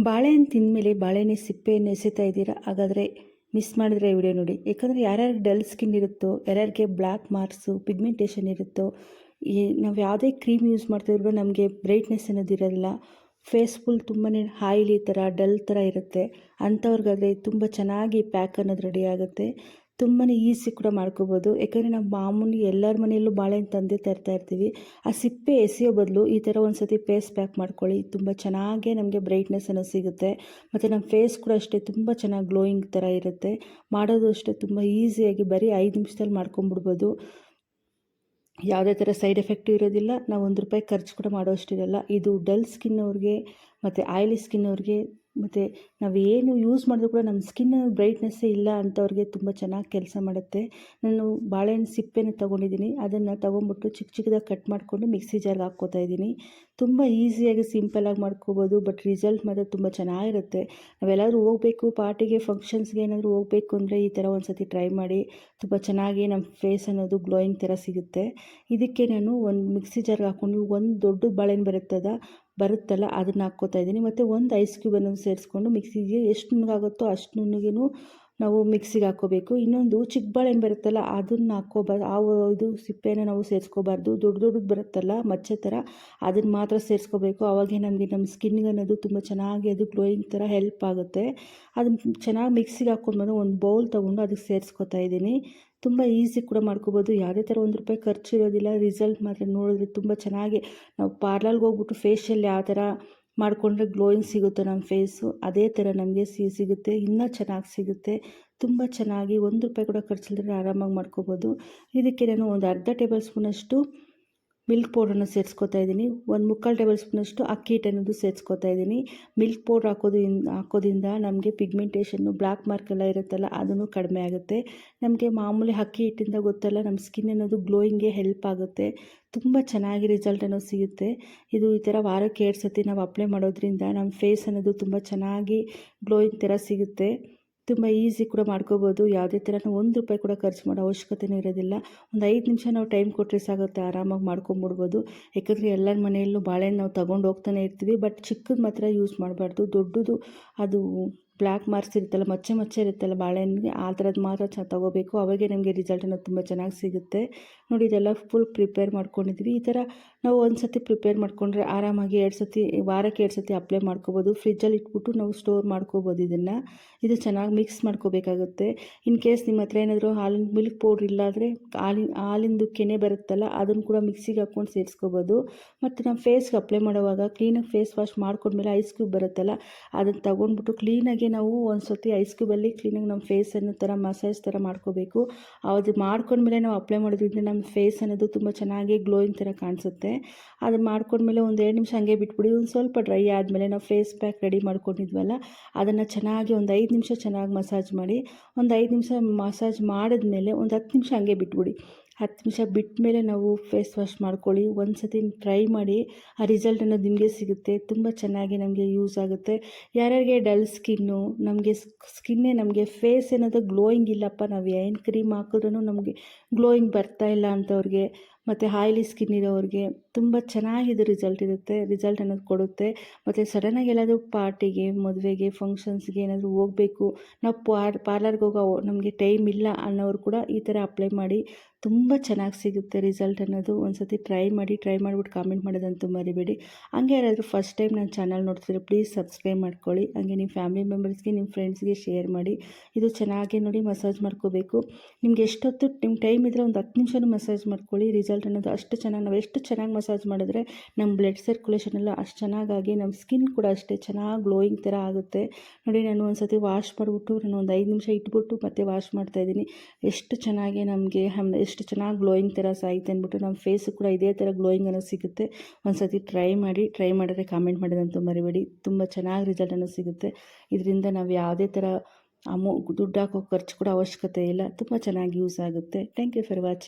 ಬಾಳೆಹಣ್ಣು ತಿಂದಮೇಲೆ ಬಾಳೆಹಣ್ಣೆ ಸಿಪ್ಪೆಯನ್ನು ಎಸೆತಾ ಇದ್ದೀರಾ? ಹಾಗಾದರೆ ಮಿಸ್ ಮಾಡಿದ್ರೆ ವಿಡಿಯೋ ನೋಡಿ. ಯಾಕಂದರೆ ಯಾರ್ಯಾರಿಗೆ ಡಲ್ ಸ್ಕಿನ್ ಇರುತ್ತೋ, ಯಾರ್ಯಾರಿಗೆ ಬ್ಲ್ಯಾಕ್ ಮಾರ್ಕ್ಸು, ಪಿಗ್ಮೆಂಟೇಷನ್ ಇರುತ್ತೋ, ನಾವು ಯಾವುದೇ ಕ್ರೀಮ್ ಯೂಸ್ ಮಾಡ್ತಿದ್ರು ನಮಗೆ ಬ್ರೈಟ್ನೆಸ್ ಅನ್ನೋದು ಇರೋಲ್ಲ. ಫೇಸ್ ಫುಲ್ ತುಂಬಾ ಆಯಿಲಿ ಥರ ಡಲ್ ಥರ ಇರುತ್ತೆ. ಅಂಥವ್ರಿಗಾದರೆ ತುಂಬ ಚೆನ್ನಾಗಿ ಪ್ಯಾಕ್ ಅನ್ನೋದು ರೆಡಿ ಆಗುತ್ತೆ. ತುಂಬಾ ಈಸಿ ಕೂಡ ಮಾಡ್ಕೋಬೋದು. ಯಾಕಂದರೆ ನಾವು ಮಾಮೂಲಿ ಎಲ್ಲರ ಮನೆಯಲ್ಲೂ ಬಾಳೆಹಣ್ಣು ತಂದೇ ತರ್ತಾ ಇರ್ತೀವಿ. ಆ ಸಿಪ್ಪೆ ಎಸೆಯೋ ಬದಲು ಈ ಥರ ಒಂದು ಸತಿ ಫೇಸ್ ಪ್ಯಾಕ್ ಮಾಡ್ಕೊಳ್ಳಿ. ತುಂಬ ಚೆನ್ನಾಗೇ ನಮಗೆ ಬ್ರೈಟ್ನೆಸ್ ಅನ್ನೋದು ಸಿಗುತ್ತೆ. ಮತ್ತು ನಮ್ಮ ಫೇಸ್ ಕೂಡ ಅಷ್ಟೇ ತುಂಬ ಚೆನ್ನಾಗಿ ಗ್ಲೋಯಿಂಗ್ ಥರ ಇರುತ್ತೆ. ಮಾಡೋದು ಅಷ್ಟೇ ತುಂಬ ಈಸಿಯಾಗಿ ಬರೀ 5 ನಿಮಿಷದಲ್ಲಿ ಮಾಡ್ಕೊಂಬಿಡ್ಬೋದು. ಯಾವುದೇ ಥರ ಸೈಡ್ ಎಫೆಕ್ಟು ಇರೋದಿಲ್ಲ. ನಾವು ₹1 ಖರ್ಚು ಕೂಡ ಮಾಡೋಷ್ಟಿರಲ್ಲ. ಇದು ಡಲ್ ಸ್ಕಿನ್ ಅವ್ರಿಗೆ ಮತ್ತು ಆಯಿಲಿ ಸ್ಕಿನ್ ಅವ್ರಿಗೆ ಮತ್ತು ನಾವು ಏನು ಯೂಸ್ ಮಾಡಿದ್ರು ಕೂಡ ನಮ್ಮ ಸ್ಕಿನ್ ಬ್ರೈಟ್ನೆಸ್ಸೇ ಇಲ್ಲ ಅಂಥವ್ರಿಗೆ ತುಂಬ ಚೆನ್ನಾಗಿ ಕೆಲಸ ಮಾಡುತ್ತೆ. ನಾನು ಬಾಳೆಹಣ್ಣು ಸಿಪ್ಪೆನ ತೊಗೊಂಡಿದ್ದೀನಿ. ಅದನ್ನು ತೊಗೊಂಬಿಟ್ಟು ಚಿಕ್ಕ ಚಿಕ್ಕದಾಗಿ ಕಟ್ ಮಾಡಿಕೊಂಡು ಮಿಕ್ಸಿ ಜಾರ್ಗೆ ಹಾಕ್ಕೋತಾ ಇದ್ದೀನಿ. ತುಂಬ ಈಸಿಯಾಗಿ ಸಿಂಪಲಾಗಿ ಮಾಡ್ಕೋಬೋದು. ಬಟ್ ರಿಸಲ್ಟ್ ಮಾತ್ರ ತುಂಬ ಚೆನ್ನಾಗಿರುತ್ತೆ. ನಾವೆಲ್ಲಾದರೂ ಹೋಗಬೇಕು, ಪಾರ್ಟಿಗೆ, ಫಂಕ್ಷನ್ಸ್ಗೆ ಏನಾದರೂ ಹೋಗಬೇಕು ಅಂದರೆ ಈ ಥರ ಒಂದು ಸತಿ ಟ್ರೈ ಮಾಡಿ. ತುಂಬ ಚೆನ್ನಾಗಿ ನಮ್ಮ ಫೇಸ್ ಅನ್ನೋದು ಗ್ಲೋಯಿಂಗ್ ಥರ ಸಿಗುತ್ತೆ. ಇದಕ್ಕೆ ನಾನು ಒಂದು ಮಿಕ್ಸಿ ಜಾರ್ಗೆ ಹಾಕ್ಕೊಂಡು ಒಂದು ದೊಡ್ಡ ಬಾಳೆಹಣ್ಣು ಬರುತ್ತಲ್ಲ ಅದನ್ನು ಹಾಕ್ಕೋತಾ ಇದ್ದೀನಿ. ಮತ್ತು ಒಂದು ಐಸ್ ಕ್ಯೂಬ್ ಅನ್ನೋದು ಸೇರಿಸ್ಕೊಂಡು ಮಿಕ್ಸಿಗೆ ಎಷ್ಟು ನುಣ್ಣಗಾಗುತ್ತೋ ಅಷ್ಟು ನುಣ್ಣಗೆನೂ ನಾವು ಮಿಕ್ಸಿಗೆ ಹಾಕ್ಕೋಬೇಕು. ಇನ್ನೊಂದು ಚಿಕ್ಕ ಬಾಳೆಹಣ್ಣು ಬರುತ್ತಲ್ಲ ಅದನ್ನು ಇದು ಸಿಪ್ಪೆನ ನಾವು ಸೇರಿಸ್ಕೋಬಾರ್ದು. ದೊಡ್ಡದು ಬರುತ್ತಲ್ಲ ಮಚ್ಚೆ ಥರ, ಅದನ್ನು ಮಾತ್ರ ಸೇರಿಸ್ಕೋಬೇಕು. ಆವಾಗೇ ನಮ್ಮ ಸ್ಕಿನ್ಗೆ ಅನ್ನೋದು ತುಂಬ ಚೆನ್ನಾಗಿ ಅದು ಗ್ಲೋಯಿಂಗ್ ಥರ ಹೆಲ್ಪ್ ಆಗುತ್ತೆ. ಅದನ್ನು ಚೆನ್ನಾಗಿ ಮಿಕ್ಸಿಗೆ ಹಾಕ್ಕೊಂಡ್ಬಂದು ಒಂದು ಬೌಲ್ ತೊಗೊಂಡು ಅದಕ್ಕೆ ಸೇರಿಸ್ಕೋತಾ ಇದ್ದೀನಿ. ತುಂಬ ಈಸಿ ಕೂಡ ಮಾಡ್ಕೋಬೋದು. ಯಾವುದೇ ಥರ ₹1 ಖರ್ಚು ಇರೋದಿಲ್ಲ. ರಿಸಲ್ಟ್ ಮಾತ್ರ ನೋಡಿದ್ರೆ ತುಂಬ ಚೆನ್ನಾಗಿ ನಾವು ಪಾರ್ಲರ್ಗೆ ಹೋಗ್ಬಿಟ್ಟು ಫೇಶಿಯಲ್ ಯಾವ ಥರ ಮಾಡಿಕೊಂಡ್ರೆ ಗ್ಲೋಯಿಂಗ್ ಸಿಗುತ್ತೋ ನಮ್ಮ ಫೇಸು, ಅದೇ ಥರ ನಮಗೆ ಸಿಗುತ್ತೆ. ಇನ್ನೂ ಚೆನ್ನಾಗಿ ಸಿಗುತ್ತೆ. ತುಂಬ ಚೆನ್ನಾಗಿ ₹1 ಕೂಡ ಖರ್ಚಿಲ್ಲದೆ ಆರಾಮಾಗಿ ಮಾಡ್ಕೋಬೋದು. ಇದಕ್ಕೆ ನಾನು ಒಂದು ಅರ್ಧ ಟೇಬಲ್ ಸ್ಪೂನಷ್ಟು ಮಿಲ್ಕ್ ಪೌಡ್ರನ್ನು ಸೇರಿಸ್ಕೋತಾ ಇದ್ದೀನಿ. 1/4 ಟೇಬಲ್ ಸ್ಪೂನಷ್ಟು ಅಕ್ಕಿ ಹಿಟ್ಟನ್ನೋದು ಸೇರಿಸ್ಕೋತಾ ಇದ್ದೀನಿ. ಮಿಲ್ಕ್ ಪೌಡ್ರ್ ಹಾಕೋದ್ರಿಂದ ನಮಗೆ ಪಿಗ್ಮೆಂಟೇಷನ್ನು, ಬ್ಲ್ಯಾಕ್ ಮಾರ್ಕ್ ಎಲ್ಲ ಇರುತ್ತಲ್ಲ ಅದನ್ನು ಕಡಿಮೆ ಆಗುತ್ತೆ. ನಮಗೆ ಮಾಮೂಲಿ ಅಕ್ಕಿ ಹಿಟ್ಟಿಂದ ಗೊತ್ತಲ್ಲ ನಮ್ಮ ಸ್ಕಿನ್ ಅನ್ನೋದು ಗ್ಲೋಯಿಂಗ್ಗೆ ಹೆಲ್ಪ್ ಆಗುತ್ತೆ. ತುಂಬ ಚೆನ್ನಾಗಿ ರಿಸಲ್ಟ್ ಅನ್ನೋದು ಸಿಗುತ್ತೆ. ಇದು ಈ ಥರ ವಾರಕ್ಕೆ 2 ಸತಿ ನಾವು ಅಪ್ಲೈ ಮಾಡೋದ್ರಿಂದ ನಮ್ಮ ಫೇಸ್ ಅನ್ನೋದು ತುಂಬ ಚೆನ್ನಾಗಿ ಗ್ಲೋಯಿಂಗ್ ಥರ ಸಿಗುತ್ತೆ. ತುಂಬ ಈಸಿ ಕೂಡ ಮಾಡ್ಕೋಬೋದು. ಯಾವುದೇ ಥರ ನಾವು ₹1 ಕೂಡ ಖರ್ಚು ಮಾಡೋ ಅವಶ್ಯಕತೆಯೂ ಇರೋದಿಲ್ಲ. ಒಂದು 5 ನಿಮಿಷ ನಾವು ಟೈಮ್ ಕೊಟ್ಟರೆ ಸಾಗುತ್ತೆ, ಆರಾಮಾಗಿ ಮಾಡ್ಕೊಂಬಿಡ್ಬೋದು. ಯಾಕಂದರೆ ಎಲ್ಲರ ಮನೆಯಲ್ಲೂ ಬಾಳೆಹಣ್ಣು ನಾವು ತೊಗೊಂಡು ಹೋಗ್ತಾನೆ ಇರ್ತೀವಿ. ಬಟ್ ಚಿಕ್ಕದು ಮಾತ್ರ ಯೂಸ್ ಮಾಡಬಾರ್ದು. ದೊಡ್ಡದು ಅದು ಬ್ಲ್ಯಾಕ್ ಮಾರ್ಕ್ಸ್ ಇರುತ್ತಲ್ಲ, ಮಚ್ಚೆ ಇರುತ್ತಲ್ಲ ಬಾಳೆಹಣ್ಣಿಗೆ, ಆ ಥರದ್ದು ಮಾತ್ರ ತೊಗೋಬೇಕು. ಅವಾಗೇ ನಮಗೆ ರಿಸಲ್ಟ್ ಅನ್ನೋದು ತುಂಬ ಚೆನ್ನಾಗಿ ಸಿಗುತ್ತೆ. ನೋಡಿ, ಇದೆಲ್ಲ ಫುಲ್ ಪ್ರಿಪೇರ್ ಮಾಡ್ಕೊಂಡಿದ್ವಿ. ಈ ಥರ ನಾವು ಒಂದು ಸತಿ ಪ್ರಿಪೇರ್ ಮಾಡಿಕೊಂಡ್ರೆ ಆರಾಮಾಗಿ ವಾರಕ್ಕೆ 2 ಸತಿ ಅಪ್ಲೈ ಮಾಡ್ಕೋಬೋದು. ಫ್ರಿಜ್ಜಲ್ಲಿ ಇಟ್ಬಿಟ್ಟು ನಾವು ಸ್ಟೋರ್ ಮಾಡ್ಕೋಬೋದು. ಇದು ಚೆನ್ನಾಗಿ ಮಿಕ್ಸ್ ಮಾಡ್ಕೋಬೇಕಾಗುತ್ತೆ. ಇನ್ ಕೇಸ್ ನಿಮ್ಮ ಹತ್ರ ಏನಾದರೂ ಮಿಲ್ಕ್ ಪೌಡ್ರ್ ಇಲ್ಲ ಅಂದರೆ ಹಾಲಿಂದು ಕೆನೆ ಬರುತ್ತಲ್ಲ ಅದನ್ನು ಕೂಡ ಮಿಕ್ಸಿಗೆ ಹಾಕ್ಕೊಂಡು ಸೇರಿಸ್ಕೋಬೋದು. ಮತ್ತು ನಾವು ಫೇಸ್ಗೆ ಅಪ್ಲೈ ಮಾಡುವಾಗ ಕ್ಲೀನಾಗಿ ಫೇಸ್ ವಾಶ್ ಮಾಡ್ಕೊಂಡ್ಮೇಲೆ ಐಸ್ ಕ್ಯೂಬ್ ಬರುತ್ತಲ್ಲ ಅದನ್ನು ತೊಗೊಂಡ್ಬಿಟ್ಟು ಕ್ಲೀನಾಗಿ ನಾವು ಒಂದು ಸತಿ ಐಸ್ ಕ್ಯೂಬಲ್ಲಿ ಕ್ಲೀನಾಗಿ ನಮ್ಮ ಫೇಸನ್ನು ಥರ ಮಸಾಜ್ ಥರ ಮಾಡ್ಕೋಬೇಕು. ಅದು ಮಾಡ್ಕೊಂಡ್ಮೇಲೆ ನಾವು ಅಪ್ಲೈ ಮಾಡೋದ್ರಿಂದ ನಮ್ಮ ಫೇಸ್ ಅನ್ನೋದು ತುಂಬ ಚೆನ್ನಾಗಿ ಗ್ಲೋಯಿಂಗ್ ಥರ ಕಾಣಿಸುತ್ತೆ. ಅದು ಮಾಡ್ಕೊಂಡ್ಮೇಲೆ ಒಂದು 2 ನಿಮಿಷ ಹಂಗೆ ಬಿಟ್ಬಿಡಿ. ಒಂದು ಸ್ವಲ್ಪ ಡ್ರೈ ಆದಮೇಲೆ ನಾವು ಫೇಸ್ ಪ್ಯಾಕ್ ರೆಡಿ ಮಾಡ್ಕೊಂಡಿದ್ವಲ್ಲ ಅದನ್ನು ಚೆನ್ನಾಗಿ ಒಂದು 5 ನಿಮಿಷ ಚೆನ್ನಾಗಿ ಮಸಾಜ್ ಮಾಡಿ. ಒಂದು 5 ನಿಮಿಷ ಮಸಾಜ್ ಮಾಡಿದ್ಮೇಲೆ ಒಂದು 10 ನಿಮಿಷ ಹಂಗೆ ಬಿಟ್ಬಿಡಿ. 10 ನಿಮಿಷ ಬಿಟ್ಟ ಮೇಲೆ ನಾವು ಫೇಸ್ ವಾಶ್ ಮಾಡ್ಕೊಳ್ಳಿ. ಒಂದು ಸತಿ ಟ್ರೈ ಮಾಡಿ. ಆ ರಿಸಲ್ಟ್ ಅನ್ನೋದು ನಿಮಗೆ ಸಿಗುತ್ತೆ. ತುಂಬ ಚೆನ್ನಾಗಿ ನಮಗೆ ಯೂಸ್ ಆಗುತ್ತೆ. ಯಾರ್ಯಾರಿಗೆ ಡಲ್ ಸ್ಕಿನ್ನು, ನಮಗೆ ಫೇಸ್ ಏನಾದರೂ ಗ್ಲೋಯಿಂಗ್ ಇಲ್ಲಪ್ಪ, ನಾವು ಏನು ಕ್ರೀಮ್ ಹಾಕಿದ್ರೂ ನಮಗೆ ಗ್ಲೋಯಿಂಗ್ ಬರ್ತಾ ಇಲ್ಲ ಅಂಥವ್ರಿಗೆ, ಮತ್ತು ಆಯಿಲಿ ಸ್ಕಿನ್ ಇರೋರಿಗೆ ತುಂಬ ಚೆನ್ನಾಗಿದೆ ರಿಸಲ್ಟ್ ಅನ್ನೋದು ಕೊಡುತ್ತೆ. ಮತ್ತು ಸಡನ್ನಾಗಿ ಎಲ್ಲಾದರೂ ಪಾರ್ಟಿಗೆ, ಮದುವೆಗೆ, ಫಂಕ್ಷನ್ಸ್ಗೆ ಏನಾದರೂ ಹೋಗಬೇಕು, ನಾವು ಪಾರ್ಲರ್ಗೆ ಹೋಗೋ ನಮಗೆ ಟೈಮ್ ಇಲ್ಲ ಅನ್ನೋರು ಕೂಡ ಈ ಥರ ಅಪ್ಲೈ ಮಾಡಿ. ತುಂಬ ಚೆನ್ನಾಗಿ ಸಿಗುತ್ತೆ ರಿಸಲ್ಟ್ ಅನ್ನೋದು. ಒಂದು ಸತಿ ಟ್ರೈ ಮಾಡಿಬಿಟ್ಟು ಕಾಮೆಂಟ್ ಮಾಡೋದಂತೂ ಮರಿಬೇಡಿ. ಹಂಗೆ ಯಾರಾದರೂ ಫಸ್ಟ್ ಟೈಮ್ ನನ್ನ ಚಾನಲ್ ನೋಡ್ತಿದ್ರೆ ಪ್ಲೀಸ್ ಸಬ್ಸ್ಕ್ರೈಬ್ ಮಾಡ್ಕೊಳ್ಳಿ. ಹಂಗೆ ನಿಮ್ಮ ಫ್ಯಾಮಿಲಿ ಮೆಂಬರ್ಸ್ಗೆ, ನಿಮ್ಮ ಫ್ರೆಂಡ್ಸ್ಗೆ ಶೇರ್ ಮಾಡಿ. ಇದು ಚೆನ್ನಾಗಿ ನೋಡಿ ಮಸಾಜ್ ಮಾಡ್ಕೋಬೇಕು. ನಿಮ್ಗೆ ಎಷ್ಟೊತ್ತು ನಿಮ್ಮ ಟೈಮ್ ಇದ್ದರೆ ಒಂದು 10 ನಿಮಿಷನೂ ಮಸಾಜ್ ಮಾಡ್ಕೊಳ್ಳಿ. ರಿಸಲ್ಟ್ ಅನ್ನೋದು ಅಷ್ಟು ಚೆನ್ನಾಗಿ, ನಾವು ಎಷ್ಟು ಚೆನ್ನಾಗಿ ಮಸಾಜ್ ಮಾಡಿದ್ರೆ ನಮ್ಮ ಬ್ಲಡ್ ಸರ್ಕ್ಯುಲೇಷನ್ ಎಲ್ಲ ಅಷ್ಟು ಚೆನ್ನಾಗಾಗಿ ನಮ್ಮ ಸ್ಕಿನ್ ಕೂಡ ಅಷ್ಟೇ ಚೆನ್ನಾಗಿ ಗ್ಲೋಯಿಂಗ್ ಥರ ಆಗುತ್ತೆ. ನೋಡಿ, ನಾನು ಒಂದು ಸತಿ ವಾಶ್ ಮಾಡಿಬಿಟ್ಟು ನಾನು ಒಂದು 5 ನಿಮಿಷ ಇಟ್ಬಿಟ್ಟು ಮತ್ತೆ ವಾಶ್ ಮಾಡ್ತಾಯಿದ್ದೀನಿ. ಎಷ್ಟು ಚೆನ್ನಾಗಿ ನಮಗೆ ಎಷ್ಟು ಚೆನ್ನಾಗಿ ಗ್ಲೋಯಿಂಗ್ ಥರ ಸಾಯ್ತು ಅಂದ್ಬಿಟ್ಟು ನಮ್ಮ ಫೇಸು ಕೂಡ ಇದೇ ಥರ ಗ್ಲೋಯಿಂಗ್ ಅನ್ನೋದು ಸಿಗುತ್ತೆ. ಒಂದು ಸತಿ ಟ್ರೈ ಮಾಡಿದ್ರೆ ಕಾಮೆಂಟ್ ಮಾಡೋದಂತೂ ಮರಿಬೇಡಿ. ತುಂಬ ಚೆನ್ನಾಗಿ ರಿಸಲ್ಟ್ ಅನ್ನೋದು ಸಿಗುತ್ತೆ. ಇದರಿಂದ ನಾವು ಯಾವುದೇ ಥರ ದುಡ್ಡು ಹಾಕೋ ಖರ್ಚು ಕೂಡ ಅವಶ್ಯಕತೆ ಇಲ್ಲ. ತುಂಬ ಚೆನ್ನಾಗಿ ಯೂಸ್ ಆಗುತ್ತೆ. Thank you for watching.